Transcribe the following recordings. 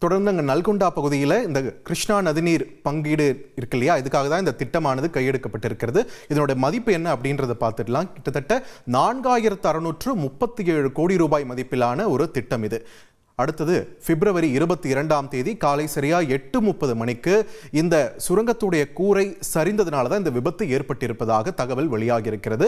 தொடர்ந்து அங்கே நல்கொண்டா பகுதியில் இந்த கிருஷ்ணா நதிநீர் பங்கீடு இருக்கு இல்லையா, இதுக்காக தான் இந்த திட்டமானது கையெடுக்கப்பட்டிருக்கிறது. இதனுடைய மதிப்பு என்ன அப்படின்றத பார்த்துடலாம். கிட்டத்தட்ட 4637 கோடி ரூபாய் மதிப்பிலான ஒரு திட்டம் இது. அடுத்தது பிப்ரவரி 22ஆம் தேதி காலை சரியா 8:30 மணிக்கு இந்த சுரங்கத்துடைய கூரை சரிந்ததுனால தான் இந்த விபத்து ஏற்பட்டிருப்பதாக தகவல் வெளியாகி இருக்கிறது.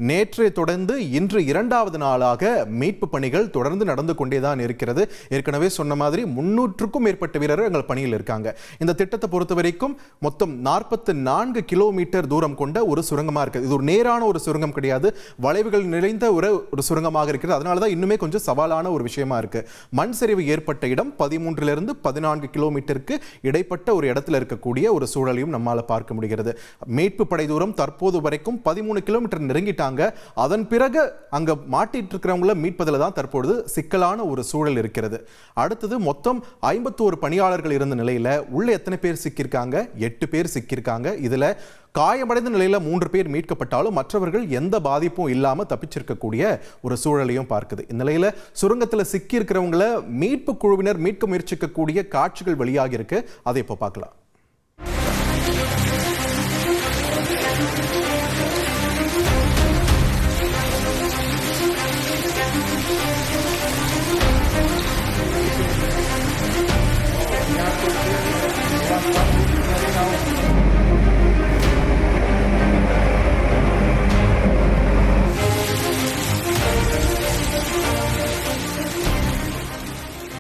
நேற்றை தொடர்ந்து இன்று 2வது நாளாக மீட்பு பணிகள் தொடர்ந்து நடந்து கொண்டேதான் இருக்கிறது. ஏற்கனவே சொன்ன மாதிரி 300க்கும் மேற்பட்ட வீரர்கள் எங்கள் பணியில் இருக்காங்க. இந்த திட்டத்தை பொறுத்த வரைக்கும் மொத்தம் 44 கிலோமீட்டர் தூரம் கொண்ட ஒரு சுரங்கமா இருக்கு. இது ஒரு நேரான ஒரு சுரங்கம் கிடையாது, வளைவுகள் நிறைந்த ஒரு சுரங்கமாக இருக்கிறது. அதனாலதான் இன்னுமே கொஞ்சம் சவாலான ஒரு விஷயமா இருக்கு. மண் சரிவு ஏற்பட்ட இடம் 13 14 கிலோமீட்டருக்கு இடைப்பட்ட ஒரு இடத்துல இருக்கக்கூடிய ஒரு சூழலையும் நம்மால பார்க்க முடிகிறது. மீட்பு படை தூரம் தற்போது வரைக்கும் 13 கிலோமீட்டர் நெருங்கிட்டாங்க. அதன் பிறகு அங்க மாட்டிட்டு இருக்கிறவங்கள மீட்பதில் தான் தற்பொழுது சிக்கலான ஒரு சூழல் இருக்கிறது. அடுத்தது மொத்தம் 51 பணியாளர்கள் இருந்த நிலையில உள்ள எத்தனை பேர் சிக்கியிருக்காங்க? 8 பேர் சிக்கியிருக்காங்க. இதுல காயமடைந்த நிலையில 3 பேர் மீட்கப்பட்டாலும் மற்றவர்கள் எந்த பாதிப்பும் இல்லாம தப்பிச்சிருக்கக்கூடிய ஒரு சூழலையும் பார்க்குது. இந்நிலையில சுரங்கத்தில் சிக்கி இருக்கிறவங்களை மீட்பு குழுவினர் மீட்க முயற்சிக்கக்கூடிய காட்சிகள் வெளியாகி இருக்கு. அதை இப்போ பார்க்கலாம்.